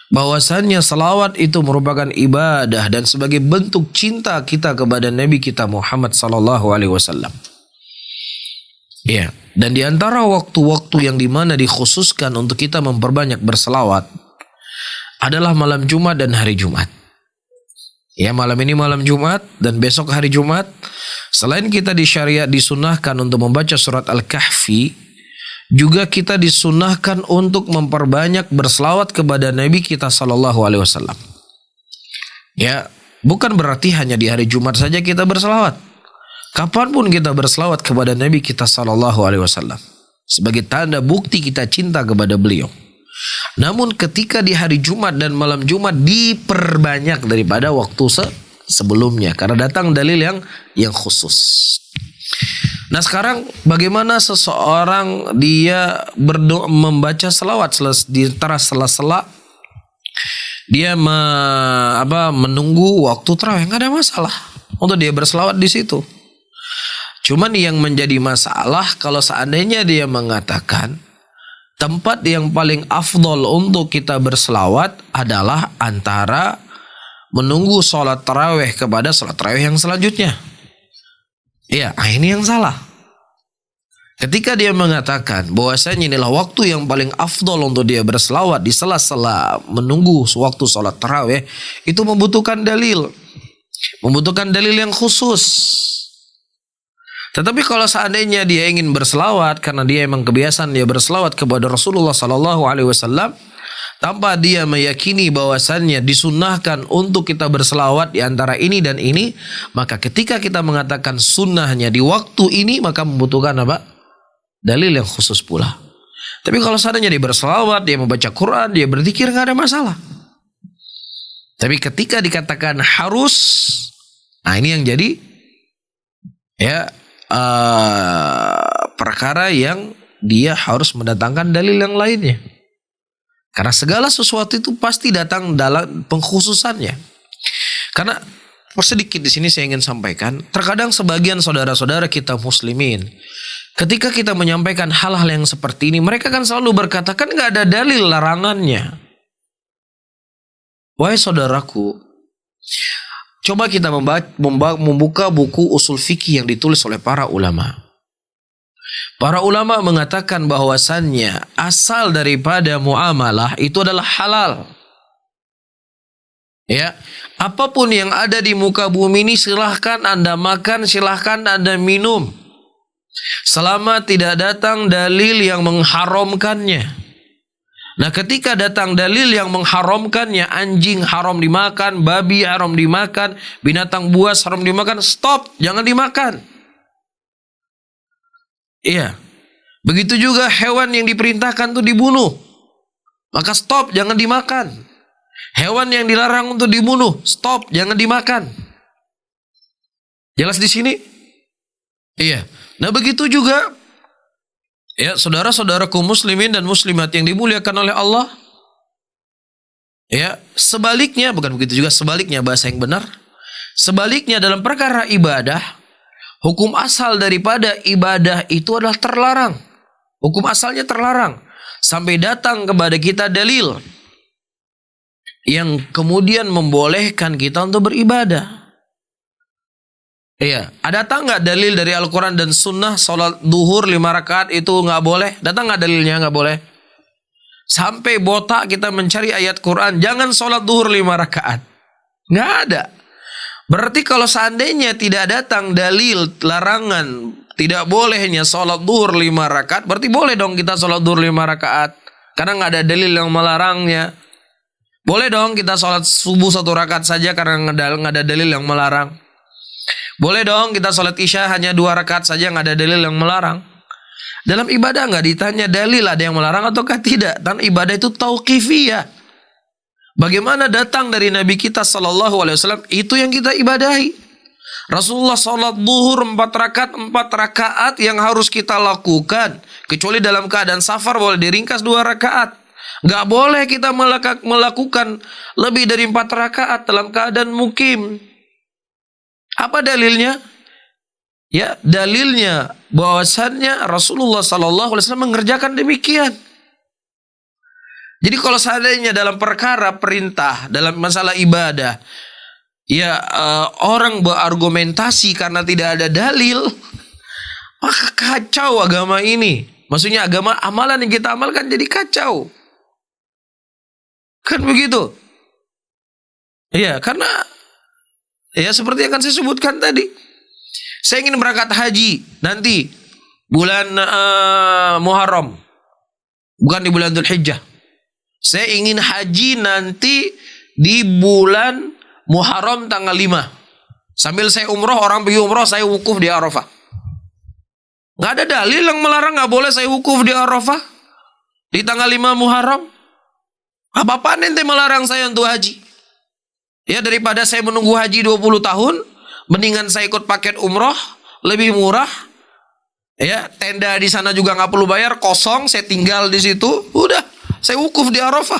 bahwasannya selawat itu merupakan ibadah dan sebagai bentuk cinta kita kepada Nabi kita Muhammad sallallahu alaihi wasallam. Ya, dan di antara waktu-waktu yang dimana dikhususkan untuk kita memperbanyak berselawat adalah malam Jumat dan hari Jumat. Ya, malam ini malam Jumat dan besok hari Jumat. Selain kita disyariat disunahkan untuk membaca surat Al-Kahfi, juga kita disunahkan untuk memperbanyak berselawat kepada Nabi kita sallallahu alaihi wasallam. Ya, bukan berarti hanya di hari Jumat saja kita berselawat. Kapanpun kita berselawat kepada Nabi kita sallallahu alaihi wasallam sebagai tanda bukti kita cinta kepada beliau. Namun ketika di hari Jumat dan malam Jumat diperbanyak daripada waktu sebelumnya karena datang dalil yang khusus. Nah, sekarang bagaimana seseorang dia membaca selawat di antara sela-sela dia menunggu waktu tarawih, nggak ada masalah untuk dia berselawat di situ. Cuman yang menjadi masalah kalau seandainya dia mengatakan tempat yang paling afdol untuk kita berselawat adalah antara menunggu sholat tarawih kepada sholat tarawih yang selanjutnya. Iya, ini yang salah. Ketika dia mengatakan bahwasanya inilah waktu yang paling afdol untuk dia berselawat di sela-sela menunggu waktu sholat tarawih, itu membutuhkan dalil. Membutuhkan dalil yang khusus. Tetapi kalau seandainya dia ingin berselawat karena dia memang kebiasaan dia berselawat kepada Rasulullah SAW tanpa dia meyakini bahwasannya disunnahkan untuk kita berselawat di antara ini dan ini, maka ketika kita mengatakan sunnahnya di waktu ini, maka membutuhkan apa? Dalil yang khusus pula. Tapi kalau seandainya dia berselawat, dia membaca Quran, dia berzikir, nggak ada masalah. Tapi ketika dikatakan harus, nah ini yang jadi ya perkara yang dia harus mendatangkan dalil yang lainnya. Karena segala sesuatu itu pasti datang dalam pengkhususannya. Karena sedikit di sini saya ingin sampaikan, terkadang sebagian saudara-saudara kita muslimin, ketika kita menyampaikan hal-hal yang seperti ini, mereka kan selalu berkata, kan nggak ada dalil larangannya. Wahai saudaraku, coba kita membuka buku usul fikih yang ditulis oleh para ulama. Para ulama mengatakan bahwasannya asal daripada muamalah itu adalah halal. Ya, apapun yang ada di muka bumi ini silahkan Anda makan, silahkan Anda minum. Selama tidak datang dalil yang mengharamkannya. Nah, ketika datang dalil yang mengharamkannya, anjing haram dimakan, babi haram dimakan, binatang buas haram dimakan, stop, jangan dimakan. Iya. Begitu juga hewan yang diperintahkan untuk dibunuh, maka stop, jangan dimakan. Hewan yang dilarang untuk dibunuh, stop, jangan dimakan. Jelas di sini? Iya. Nah, begitu juga ya, saudara-saudaraku muslimin dan muslimat yang dimuliakan oleh Allah. Ya, sebaliknya, bukan begitu juga, sebaliknya bahasa yang benar. Sebaliknya dalam perkara ibadah, hukum asal daripada ibadah itu adalah terlarang. Hukum asalnya terlarang. Sampai datang kepada kita dalil yang kemudian membolehkan kita untuk beribadah. Iya, datang nggak dalil dari Al-Quran dan Sunnah sholat duhur 5 rakaat itu nggak boleh? Datang nggak dalilnya? Nggak boleh. Sampai botak kita mencari ayat Quran, jangan sholat duhur 5 rakaat. Nggak ada. Berarti kalau seandainya tidak datang dalil larangan tidak bolehnya sholat duhur 5 rakaat, berarti boleh dong kita sholat duhur 5 rakaat. Karena nggak ada dalil yang melarangnya. Boleh dong kita sholat subuh 1 rakaat saja karena nggak ada dalil yang melarang. Boleh dong kita sholat isya hanya 2 rakaat saja, nggak ada dalil yang melarang. Dalam ibadah nggak ditanya dalil ada yang melarang ataukah tidak. Dan ibadah itu tauqifiyah. Bagaimana datang dari Nabi kita SAW, itu yang kita ibadahi. Rasulullah sholat duhur 4 rakaat yang harus kita lakukan. Kecuali dalam keadaan safar boleh diringkas 2 rakaat. Nggak boleh kita melakukan lebih dari 4 rakaat dalam keadaan mukim. Apa dalilnya? Ya, dalilnya bahwasannya Rasulullah SAW mengerjakan demikian. Jadi kalau seandainya dalam perkara perintah, dalam masalah ibadah, ya orang berargumentasi karena tidak ada dalil, maka kacau agama ini. Maksudnya agama, amalan yang kita amalkan jadi kacau. Kan begitu? Iya, karena ya seperti yang akan saya sebutkan tadi. Saya ingin berangkat haji nanti bulan Muharram, bukan di bulan Dzulhijjah. Saya ingin haji nanti di bulan Muharram tanggal 5. Sambil saya umroh, orang pergi umroh, saya wukuf di Arafah. Nggak ada dalil yang melarang nggak boleh saya wukuf di Arafah di tanggal 5 Muharram. Apa-apaan ente melarang saya untuk haji? Ya, daripada saya menunggu haji 20 tahun, mendingan saya ikut paket umroh, lebih murah. Ya, tenda di sana juga nggak perlu bayar, kosong, saya tinggal di situ, udah, saya wukuf di Arafah.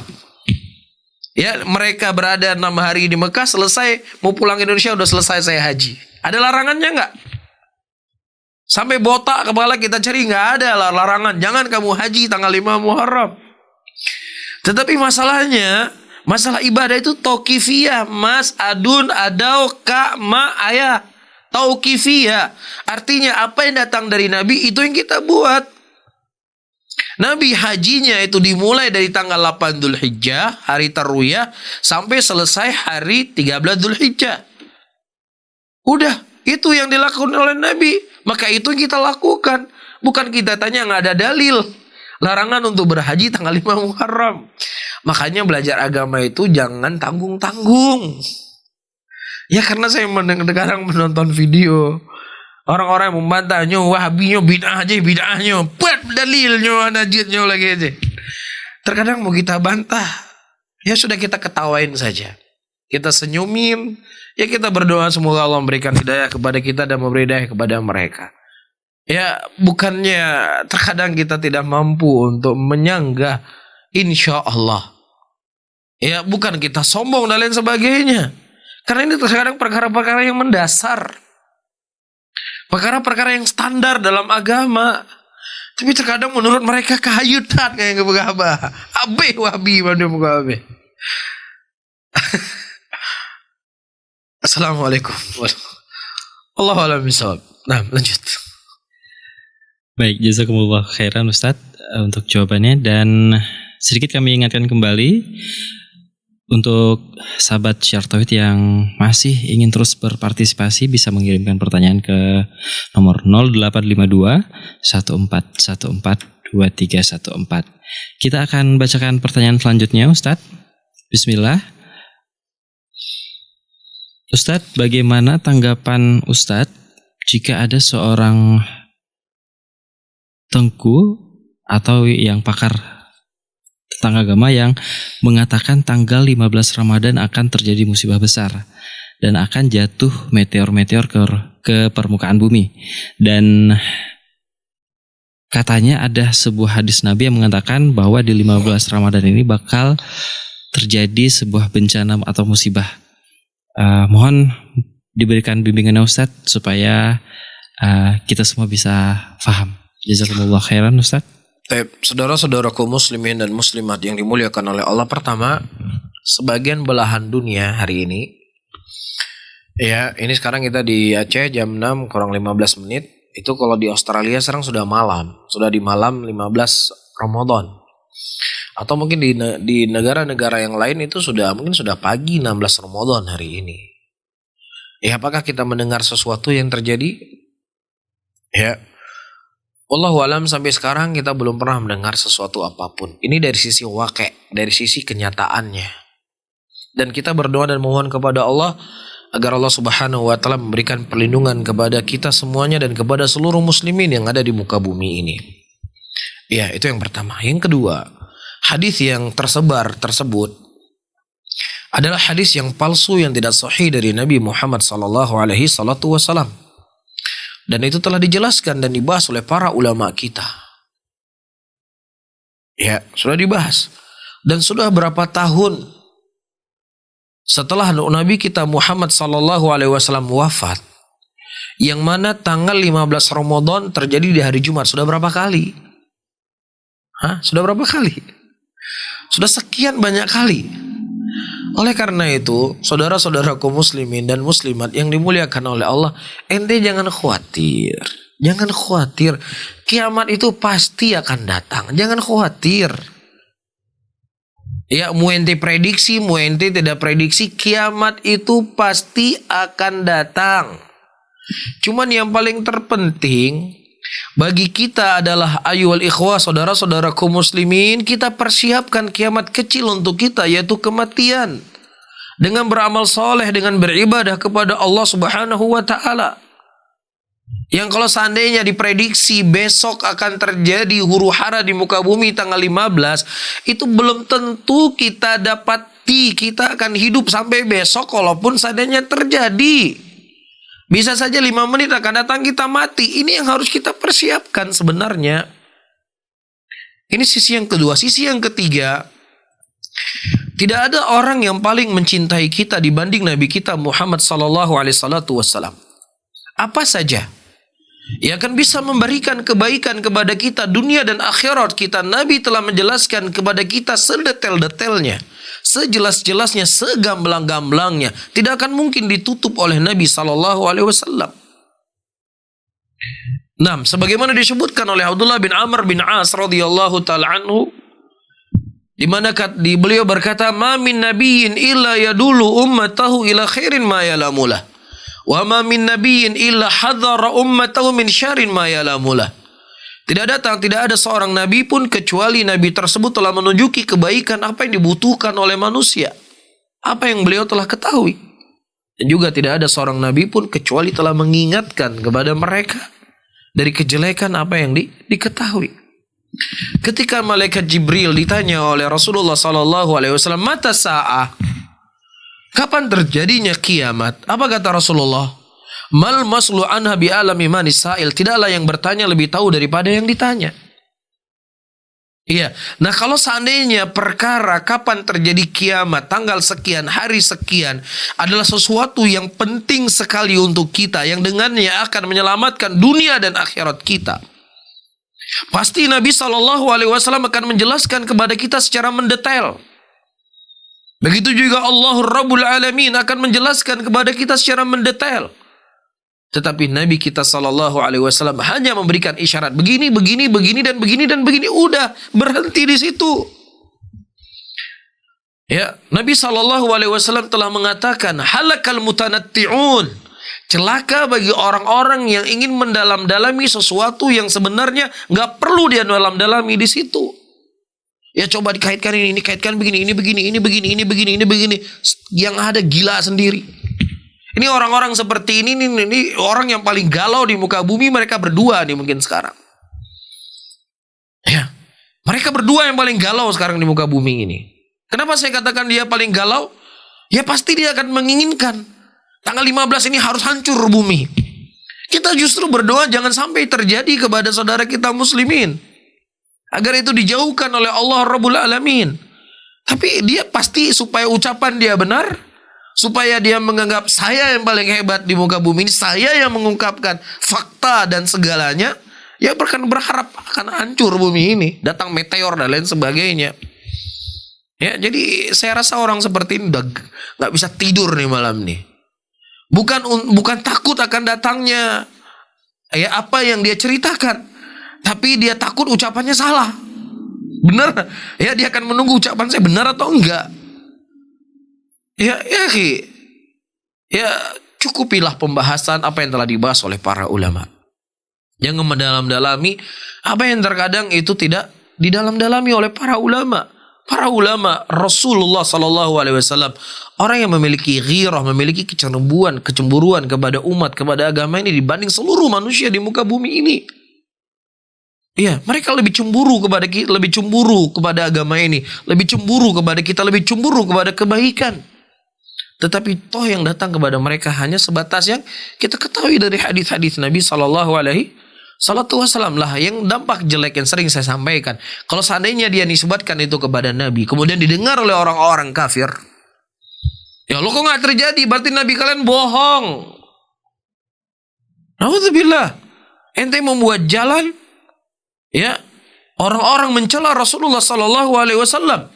Ya, mereka berada 6 hari di Mekah, selesai mau pulang ke Indonesia udah selesai saya haji. Ada larangannya nggak? Sampai botak kepala kita cari, nggak ada larangan. Jangan kamu haji tanggal 5 Muharram. Tetapi masalahnya, masalah ibadah itu tauqifiyah, mas, adun, adau, ka, ma, ayah. tauqifiyah. Artinya apa yang datang dari Nabi itu yang kita buat. Nabi hajinya itu dimulai dari tanggal 8 Dzulhijjah, hari Tarwiyah, sampai selesai hari 13 Dzulhijjah. Udah, itu yang dilakukan oleh Nabi. Maka itu yang kita lakukan. Bukan kita tanya nggak ada dalil larangan untuk berhaji tanggal 5 Muharram. Makanya belajar agama itu jangan tanggung-tanggung. Ya karena saya sekarang menonton video orang-orang yang membantahnya, Wahabinyo bid'ah aja, bid'ahnya, buat dalilnya, najidnya lagi aja. Terkadang mau kita bantah, ya sudah kita ketawain saja. Kita senyumin, ya kita berdoa semoga Allah memberikan hidayah kepada kita dan memberi hidayah kepada mereka. Ya bukannya terkadang kita tidak mampu untuk menyanggah insya Allah. Ya bukan kita sombong dan lain sebagainya. Karena ini terkadang perkara-perkara yang mendasar. Perkara-perkara yang standar dalam agama. Tapi terkadang menurut mereka kehayutan kayak ngebegabah. Abe wabi pada muka abe. Assalamualaikum. Allahu a'lam bishawab. Nah, lanjut. Baik, jazakumullah khairan Ustadz untuk jawabannya, dan sedikit kami ingatkan kembali untuk sahabat Syiar Tauhid yang masih ingin terus berpartisipasi bisa mengirimkan pertanyaan ke nomor 0852 1414 2314. Kita akan bacakan pertanyaan selanjutnya Ustadz. Bismillah. Ustadz, bagaimana tanggapan Ustadz jika ada seorang tengku atau yang pakar tentang agama yang mengatakan tanggal 15 Ramadan akan terjadi musibah besar dan akan jatuh meteor-meteor ke permukaan bumi, dan katanya ada sebuah hadis Nabi yang mengatakan bahwa di 15 Ramadan ini bakal terjadi sebuah bencana atau musibah. Mohon diberikan bimbingan Ustadz supaya kita semua bisa paham. Jazakumullah khairan Ustadz. Saudara-saudaraku muslimin dan muslimat yang dimuliakan oleh Allah, pertama, sebagian belahan dunia hari ini, ya ini sekarang kita di Aceh jam 6 kurang 15 menit, itu kalau di Australia sekarang sudah malam, sudah di malam 15 Ramadan. Atau mungkin di negara-negara yang lain itu mungkin sudah pagi 16 Ramadan hari ini. Ya apakah kita mendengar sesuatu yang terjadi? Ya, wallahu alam, sampai sekarang kita belum pernah mendengar sesuatu apapun. Ini dari sisi waqi', dari sisi kenyataannya. Dan kita berdoa dan mohon kepada Allah agar Allah Subhanahu wa taala memberikan perlindungan kepada kita semuanya dan kepada seluruh muslimin yang ada di muka bumi ini. Ya, itu yang pertama. Yang kedua, hadis yang tersebar tersebut adalah hadis yang palsu yang tidak sahih dari Nabi Muhammad SAW. Dan itu telah dijelaskan dan dibahas oleh para ulama kita. Ya, sudah dibahas. Dan sudah berapa tahun setelah Nabi kita Muhammad SAW wafat, yang mana tanggal 15 Ramadan terjadi di hari Jumat, sudah berapa kali? Sudah berapa kali? Sudah sekian banyak kali. Oleh karena itu, saudara-saudaraku muslimin dan muslimat yang dimuliakan oleh Allah, ente jangan khawatir. Jangan khawatir. Kiamat itu pasti akan datang. Jangan khawatir. Ya, mau ente prediksi, mau ente tidak prediksi, kiamat itu pasti akan datang. Cuman yang paling terpenting bagi kita adalah ayyuhal ikhwah, saudara-saudaraku muslimin, kita persiapkan kiamat kecil untuk kita, yaitu kematian, dengan beramal soleh, dengan beribadah kepada Allah Subhanahu wa taala. Yang kalau seandainya diprediksi besok akan terjadi huru hara di muka bumi tanggal 15, itu belum tentu kita dapati, kita akan hidup sampai besok walaupun seandainya terjadi. Bisa saja 5 menit akan datang kita mati. Ini yang harus kita persiapkan sebenarnya. Ini sisi yang kedua. Sisi yang ketiga, tidak ada orang yang paling mencintai kita dibanding Nabi kita Muhammad SAW. Apa saja yang akan bisa memberikan kebaikan kepada kita dunia dan akhirat kita, Nabi telah menjelaskan kepada kita sedetail-detailnya, sejelas-jelasnya, segamblang-gamblangnya. Tidak akan mungkin ditutup oleh Nabi SAW. Nah, sebagaimana disebutkan oleh Abdullah bin Amr bin As radhiyallahu taala anhu, di mana beliau berkata, "Ma min nabiyyin illa yadulu ummatahu ila khairin ma yalamulah, wa ma min nabiyyin illa hadzara ummatahu min syarrin ma yalamulah." Tidak ada seorang nabi pun kecuali nabi tersebut telah menunjuki kebaikan apa yang dibutuhkan oleh manusia, apa yang beliau telah ketahui. Dan juga tidak ada seorang nabi pun kecuali telah mengingatkan kepada mereka dari kejelekan apa yang diketahui. Ketika malaikat Jibril ditanya oleh Rasulullah SAW, "Mata sa'ah?" Kapan terjadinya kiamat? Apa kata Rasulullah? "Mal maslu anha bi alami manis sa'il." Tidaklah yang bertanya lebih tahu daripada yang ditanya. Iya. Nah, kalau seandainya perkara kapan terjadi kiamat, tanggal sekian, hari sekian, adalah sesuatu yang penting sekali untuk kita, yang dengannya akan menyelamatkan dunia dan akhirat kita, pasti Nabi SAW akan menjelaskan kepada kita secara mendetail. Begitu juga Allah Rabbul Alamin akan menjelaskan kepada kita secara mendetail. Tetapi Nabi kita SAW hanya memberikan isyarat begini, begini, begini, dan begini, dan begini. Udah, berhenti di situ. Ya, Nabi SAW telah mengatakan, halakal mutanatti'un. Celaka bagi orang-orang yang ingin mendalam-dalami sesuatu yang sebenarnya nggak perlu dia dalam-dalami di situ. Ya, coba dikaitkan ini kaitkan begini, ini begini, ini begini, ini begini, ini begini. Yang ada gila sendiri. Ini orang-orang seperti ini orang yang paling galau di muka bumi, mereka berdua nih mungkin sekarang. Ya, mereka berdua yang paling galau sekarang di muka bumi ini. Kenapa saya katakan dia paling galau? Ya pasti dia akan menginginkan tanggal 15 ini harus hancur bumi. Kita justru berdoa jangan sampai terjadi kepada saudara kita muslimin, agar itu dijauhkan oleh Allah Rabbul Alamin. Tapi dia pasti supaya ucapan dia benar, supaya dia menganggap saya yang paling hebat di muka bumi ini, saya yang mengungkapkan fakta dan segalanya, ya berharap akan hancur bumi ini, datang meteor dan lain sebagainya. Ya, jadi saya rasa orang seperti ini udah nggak bisa tidur nih malam nih. Bukan takut akan datangnya ya apa yang dia ceritakan, tapi dia takut ucapannya salah. Benar? Ya, dia akan menunggu ucapan saya benar atau enggak. Ya, cukupilah pembahasan apa yang telah dibahas oleh para ulama. Jangan mendalam-dalami apa yang terkadang itu tidak didalam-dalami oleh para ulama. Para ulama Rasulullah SAW, orang yang memiliki ghirah, memiliki kecemburuan kepada umat, kepada agama ini dibanding seluruh manusia di muka bumi ini. Iya, mereka lebih cemburu kepada kita, lebih cemburu kepada agama ini, lebih cemburu kepada kita, lebih cemburu kepada kebaikan. Tetapi toh yang datang kepada mereka hanya sebatas yang kita ketahui dari hadis-hadis Nabi SAW lah, yang dampak jelek yang sering saya sampaikan. Kalau seandainya dia nisbatkan itu kepada Nabi, kemudian didengar oleh orang-orang kafir, ya lo kok nggak terjadi? Berarti Nabi kalian bohong. Alhamdulillah, ente membuat jalan, ya orang-orang mencela Rasulullah SAW.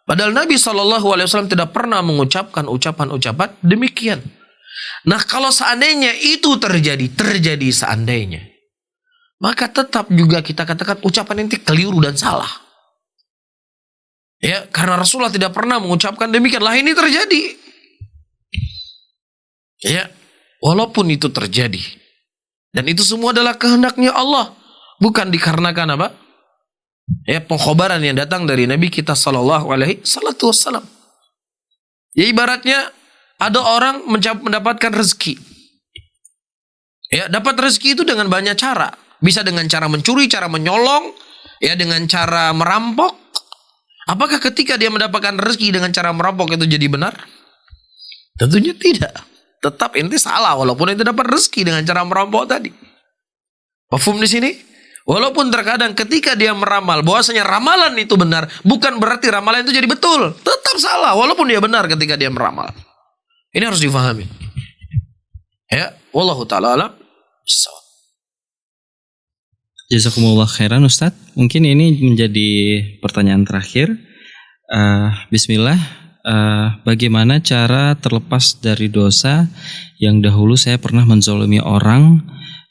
Padahal Nabi SAW tidak pernah mengucapkan ucapan-ucapan demikian. Nah, kalau seandainya itu terjadi seandainya, maka tetap juga kita katakan ucapan ini keliru dan salah. Ya, karena Rasulullah tidak pernah mengucapkan demikian. Lah ini terjadi. Ya, walaupun itu terjadi. Dan itu semua adalah kehendaknya Allah. Bukan dikarenakan apa? Ya, pengkhabaran yang datang dari Nabi kita SAW. Ya, ibaratnya ada orang mendapatkan rezeki. Ya, dapat rezeki itu dengan banyak cara. Bisa dengan cara mencuri, cara menyolong, ya dengan cara merampok. Apakah ketika dia mendapatkan rezeki dengan cara merampok itu jadi benar? Tentunya tidak. Tetap inti salah walaupun itu dapat rezeki dengan cara merampok tadi. Paham di sini? Walaupun terkadang ketika dia meramal bahwasanya ramalan itu benar, bukan berarti ramalan itu jadi betul. Tetap salah walaupun dia benar ketika dia meramal. Ini harus difahami. Ya, wallahu taala alam. Jazakumullah khairan Ustadz. Mungkin ini menjadi pertanyaan terakhir. Bismillah. Bagaimana cara terlepas dari dosa yang dahulu saya pernah menzalimi orang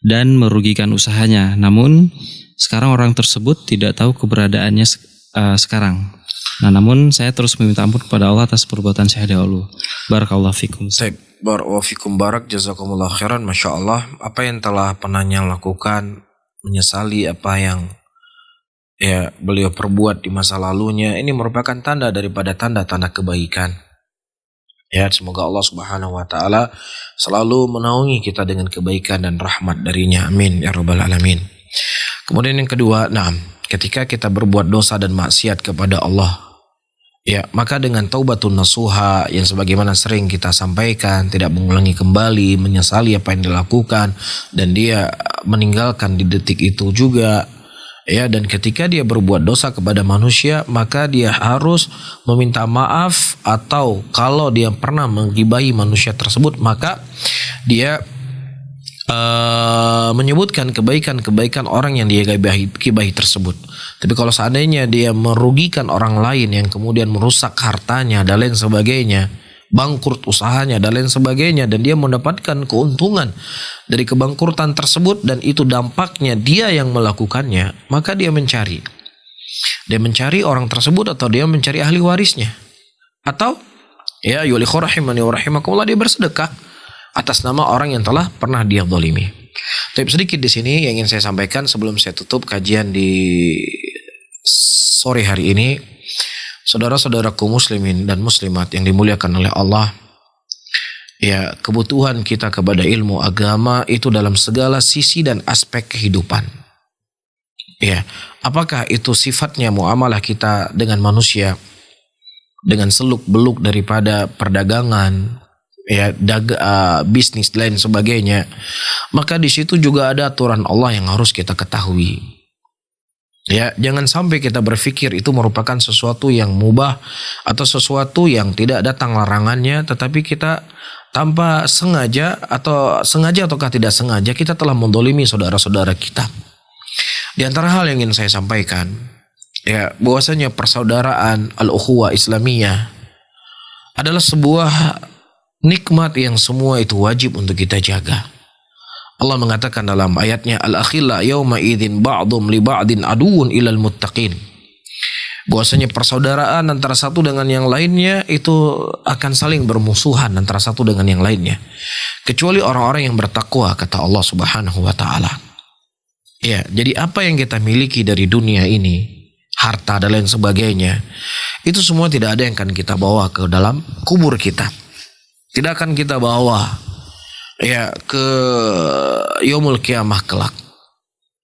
dan merugikan usahanya. Namun sekarang orang tersebut tidak tahu keberadaannya sekarang. Nah, namun saya terus meminta ampun kepada Allah atas perbuatan saya dahulu. Barakallahu fikum. Barakallahu fikum, barak, jazakumullah khairan. Masya Allah, apa yang telah penanya lakukan, menyesali apa yang beliau perbuat di masa lalunya, ini merupakan tanda daripada tanda-tanda kebaikan. Semoga Allah Subhanahu wa taala selalu menaungi kita dengan kebaikan dan rahmat darinya. Amin ya rabbal alamin. Kemudian yang kedua, ketika kita berbuat dosa dan maksiat kepada Allah, maka dengan taubatun nasuha yang sebagaimana sering kita sampaikan, tidak mengulangi kembali, menyesali apa yang dilakukan, dan dia meninggalkan di detik itu juga. Dan ketika dia berbuat dosa kepada manusia, maka dia harus meminta maaf, atau kalau dia pernah menggibahi manusia tersebut, maka dia menyebutkan kebaikan-kebaikan orang yang dia gibahi tersebut. Tapi kalau seandainya dia merugikan orang lain yang kemudian merusak hartanya dan lain sebagainya, bangkrut usahanya dan lain sebagainya, dan dia mendapatkan keuntungan dari kebangkrutan tersebut, dan itu dampaknya dia yang melakukannya, maka dia mencari orang tersebut, atau dia mencari ahli warisnya, atau yulikhu rahimani wa rahimakumullah, dia bersedekah atas nama orang yang telah pernah dia zalimi. Tapi sedikit di sini yang ingin saya sampaikan sebelum saya tutup kajian di sore hari ini. Saudara-saudaraku muslimin dan muslimat yang dimuliakan oleh Allah, kebutuhan kita kepada ilmu agama itu dalam segala sisi dan aspek kehidupan. Apakah itu sifatnya muamalah kita dengan manusia, dengan seluk-beluk daripada perdagangan, bisnis dan lain sebagainya, maka di situ juga ada aturan Allah yang harus kita ketahui. Jangan sampai kita berpikir itu merupakan sesuatu yang mubah atau sesuatu yang tidak datang larangannya, tetapi kita tanpa sengaja ataukah tidak sengaja kita telah mendolimi saudara-saudara kita. Di antara hal yang ingin saya sampaikan, bahwasanya persaudaraan al-ukhuwah Islamiyah adalah sebuah nikmat yang semua itu wajib untuk kita jaga. Allah mengatakan dalam ayatnya, al-akhilla yawma idzin ba'dhum li ba'din aduun ilal muttaqin. Bahwasanya persaudaraan antara satu dengan yang lainnya itu akan saling bermusuhan antara satu dengan yang lainnya, kecuali orang-orang yang bertakwa, kata Allah Subhanahu wa taala. Jadi apa yang kita miliki dari dunia ini, harta dan lain sebagainya, itu semua tidak ada yang akan kita bawa ke dalam kubur kita. Tidak akan kita bawa ke yaumul kiamah kelak.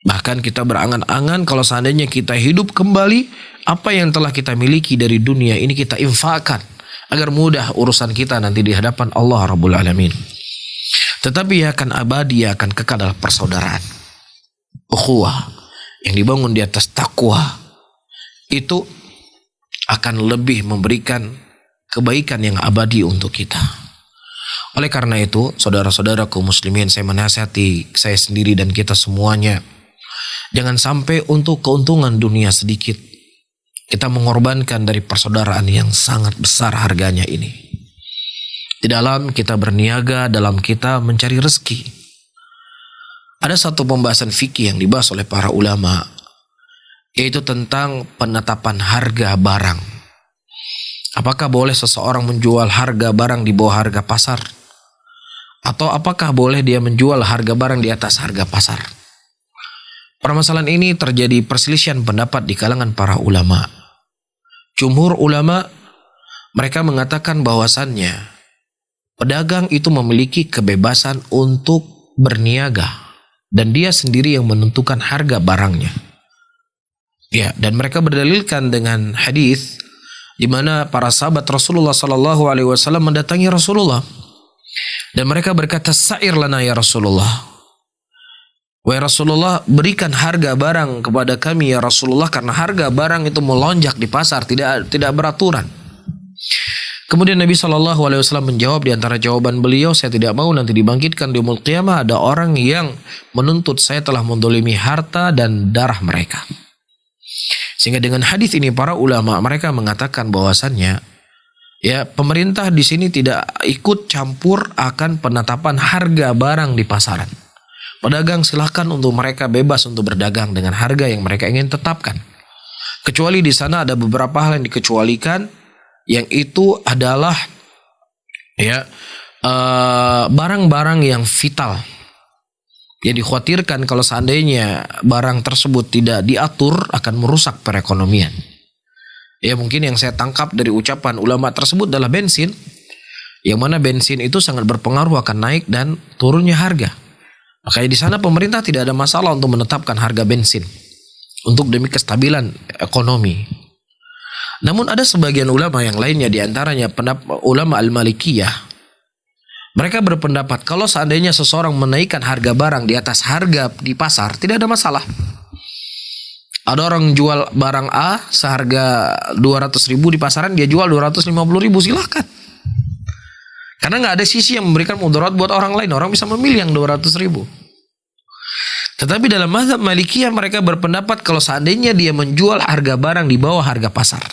Bahkan kita berangan-angan kalau seandainya kita hidup kembali, apa yang telah kita miliki dari dunia ini kita infakkan agar mudah urusan kita nanti di hadapan Allah Rabbul Alamin. Tetapi akan abadi, akan kekal dalam persaudaraan, ukhuwah yang dibangun di atas takwa, itu akan lebih memberikan kebaikan yang abadi untuk kita. Oleh karena itu, saudara-saudaraku muslimin, saya menasihati saya sendiri dan kita semuanya, jangan sampai untuk keuntungan dunia sedikit kita mengorbankan dari persaudaraan yang sangat besar harganya ini. Di dalam kita berniaga, dalam kita mencari rezeki, ada satu pembahasan fikih yang dibahas oleh para ulama, yaitu tentang penetapan harga barang. Apakah boleh seseorang menjual harga barang di bawah harga pasar? Atau apakah boleh dia menjual harga barang di atas harga pasar? Permasalahan ini terjadi perselisihan pendapat di kalangan para ulama. Jumhur ulama, mereka mengatakan bahwasannya pedagang itu memiliki kebebasan untuk berniaga, dan dia sendiri yang menentukan harga barangnya. Dan mereka berdalilkan dengan hadis di mana para sahabat Rasulullah SAW mendatangi Rasulullah. Dan mereka berkata, sa'ir lana ya Rasulullah. Wahai Rasulullah, berikan harga barang kepada kami ya Rasulullah, karena harga barang itu melonjak di pasar, tidak beraturan. Kemudian Nabi SAW menjawab, di antara jawaban beliau, saya tidak mau nanti dibangkitkan di yaumul qiyamah ada orang yang menuntut saya telah mendolimi harta dan darah mereka. Sehingga dengan hadis ini para ulama mereka mengatakan bahwasannya pemerintah di sini tidak ikut campur akan penetapan harga barang di pasaran. Pedagang silahkan untuk mereka bebas untuk berdagang dengan harga yang mereka ingin tetapkan. Kecuali di sana ada beberapa hal yang dikecualikan, yang itu adalah barang-barang yang vital. Yang dikhawatirkan kalau seandainya barang tersebut tidak diatur akan merusak perekonomian. Ya, mungkin yang saya tangkap dari ucapan ulama tersebut adalah bensin. Yang mana bensin itu sangat berpengaruh akan naik dan turunnya harga. Makanya di sana pemerintah tidak ada masalah untuk menetapkan harga bensin untuk demi kestabilan ekonomi. Namun ada sebagian ulama yang lainnya, di antaranya ulama Al-Malikiyah. Mereka berpendapat kalau seandainya seseorang menaikkan harga barang di atas harga di pasar, tidak ada masalah. Ada orang jual barang A seharga 200.000 di pasaran, dia jual 250.000, silahkan. Karena nggak ada sisi yang memberikan mudarat buat orang lain. Orang bisa memilih yang 200.000. Tetapi dalam mazhab Malikiyah mereka berpendapat kalau seandainya dia menjual harga barang di bawah harga pasar.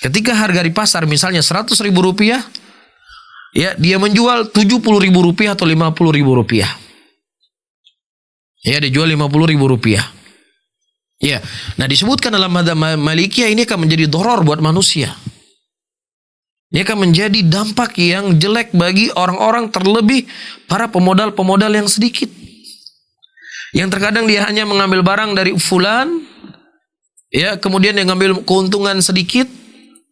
Ketika harga di pasar misalnya 100.000 rupiah, ya dia menjual 70.000 rupiah atau 50.000 rupiah. Ya, dia jual 50.000 rupiah. Ya, nah disebutkan dalam mazhab Malikiyah ini akan menjadi doror buat manusia. Ini akan menjadi dampak yang jelek bagi orang-orang, terlebih para pemodal-pemodal yang sedikit. Yang terkadang dia hanya mengambil barang dari fulan, ya, kemudian dia mengambil keuntungan sedikit,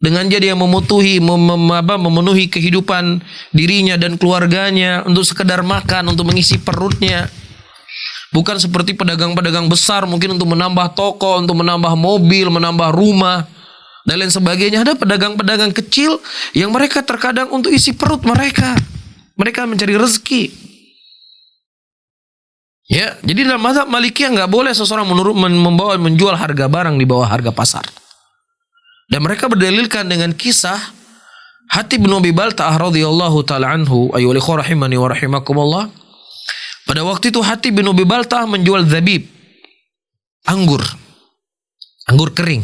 dengan dia memenuhi kehidupan dirinya dan keluarganya untuk sekedar makan, untuk mengisi perutnya. Bukan seperti pedagang-pedagang besar mungkin untuk menambah toko, untuk menambah mobil, menambah rumah dan lain sebagainya. Ada pedagang-pedagang kecil yang mereka terkadang untuk isi perut mereka mencari rezeki. Ya, jadi dalam mazhab Malikiyah nggak boleh seseorang menjual harga barang di bawah harga pasar. Dan mereka berdalilkan dengan kisah Hatib bin Abi Balta'ah radhiyallahu taala anhu, ayyuhal ikhwah rahimani wa rahimakumullah. Pada waktu itu Hatib bin Abi Balta'ah menjual zabib, anggur kering.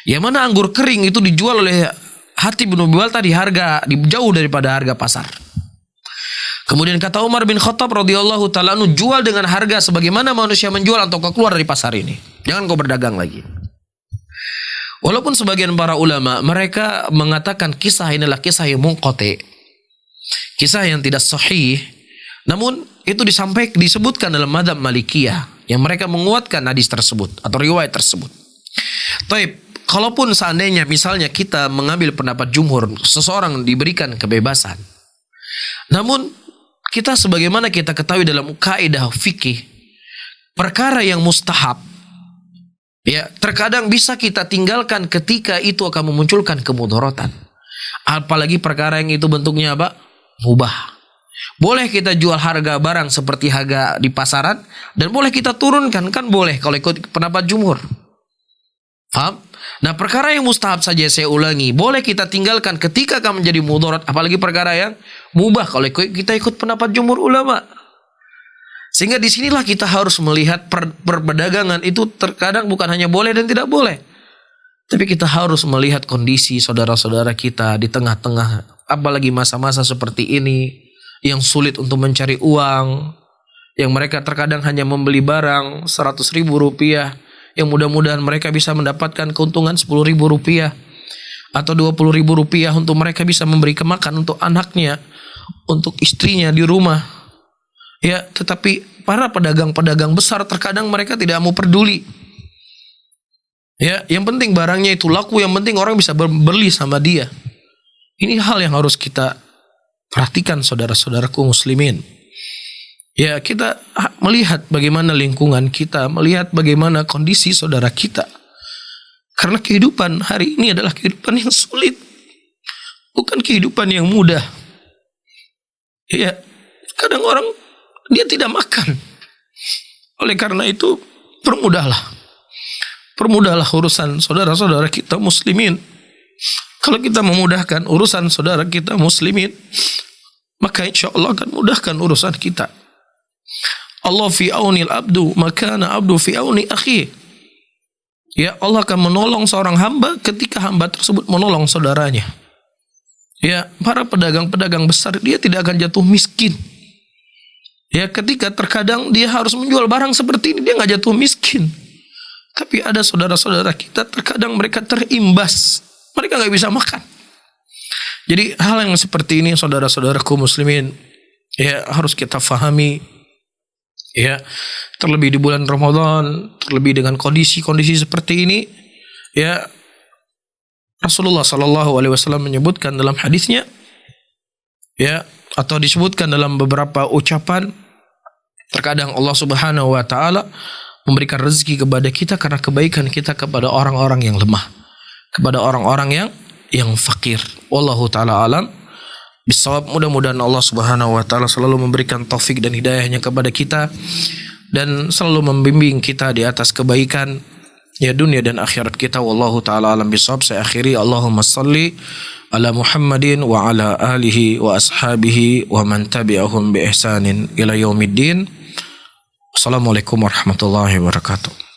Yang mana anggur kering itu dijual oleh Hatib bin Abi Balta'ah di jauh daripada harga pasar. Kemudian kata Umar bin Khattab radhiyallahu taala anhu, jual dengan harga sebagaimana manusia menjual atau kau keluar dari pasar ini. Jangan kau berdagang lagi. Walaupun sebagian para ulama mereka mengatakan kisah inilah kisah yang munqati, kisah yang tidak sahih, namun itu disebutkan dalam mazhab Malikiyah yang mereka menguatkan hadis tersebut atau riwayat tersebut. Taib, kalaupun seandainya misalnya kita mengambil pendapat jumhur, seseorang diberikan kebebasan, namun kita sebagaimana kita ketahui dalam kaidah fikih, perkara yang mustahab, ya, terkadang bisa kita tinggalkan ketika itu akan memunculkan kemudaratan. Apalagi perkara yang itu bentuknya apa? Mubah. Boleh kita jual harga barang seperti harga di pasaran dan boleh kita turunkan, kan boleh kalau ikut pendapat jumhur. Faham? Nah, perkara yang mustahab saja saya ulangi, boleh kita tinggalkan ketika akan menjadi mudarat, apalagi perkara yang mubah kalau kita ikut pendapat jumhur ulama. Sehingga disinilah kita harus melihat perdagangan itu terkadang bukan hanya boleh dan tidak boleh, tapi kita harus melihat kondisi saudara-saudara kita di tengah-tengah, apalagi masa-masa seperti ini yang sulit untuk mencari uang, yang mereka terkadang hanya membeli barang 100.000 rupiah, yang mudah-mudahan mereka bisa mendapatkan keuntungan 10.000 rupiah atau 20.000 rupiah untuk mereka bisa memberi makan untuk anaknya, untuk istrinya di rumah. Ya, tetapi para pedagang-pedagang besar terkadang mereka tidak mau peduli. Ya, yang penting barangnya itu laku, yang penting orang bisa beli sama dia. Ini hal yang harus kita perhatikan, saudara-saudaraku muslimin. Ya, kita melihat bagaimana lingkungan kita, melihat bagaimana kondisi saudara kita. Karena kehidupan hari ini adalah kehidupan yang sulit, bukan kehidupan yang mudah. Ya, kadang orang dia tidak makan. Oleh karena itu, permudahlah urusan saudara-saudara kita muslimin. Kalau kita memudahkan urusan saudara kita muslimin, maka insya Allah akan mudahkan urusan kita. Allah fi aunil abdu, makana abdu fi auni akhi. Ya, Allah akan menolong seorang hamba ketika hamba tersebut menolong saudaranya. Ya, para pedagang-pedagang besar dia tidak akan jatuh miskin. Ya, ketika terkadang dia harus menjual barang seperti ini, dia nggak jatuh miskin. Tapi ada saudara-saudara kita terkadang mereka terimbas, mereka nggak bisa makan. Jadi hal yang seperti ini saudara-saudaraku muslimin, ya harus kita fahami. Ya, terlebih di bulan Ramadan, terlebih dengan kondisi-kondisi seperti ini, ya Rasulullah Shallallahu Alaihi Wasallam menyebutkan dalam hadisnya, ya, atau disebutkan dalam beberapa ucapan, terkadang Allah Subhanahu Wa Taala memberikan rezeki kepada kita karena kebaikan kita kepada orang-orang yang lemah, kepada orang-orang yang fakir. Wallahu taala alam bisawab. Mudah-mudahan Allah Subhanahu wa taala selalu memberikan taufik dan hidayahnya kepada kita dan selalu membimbing kita di atas kebaikan ya dunia dan akhirat kita. Wallahu taala alam bisawab. Saya akhiri, Allahumma salli ala Muhammadin wa ala alihi wa ashabihi wa man tabi'ahum bi ihsanin ila yaumiddin. Assalamualaikum warahmatullahi wabarakatuh.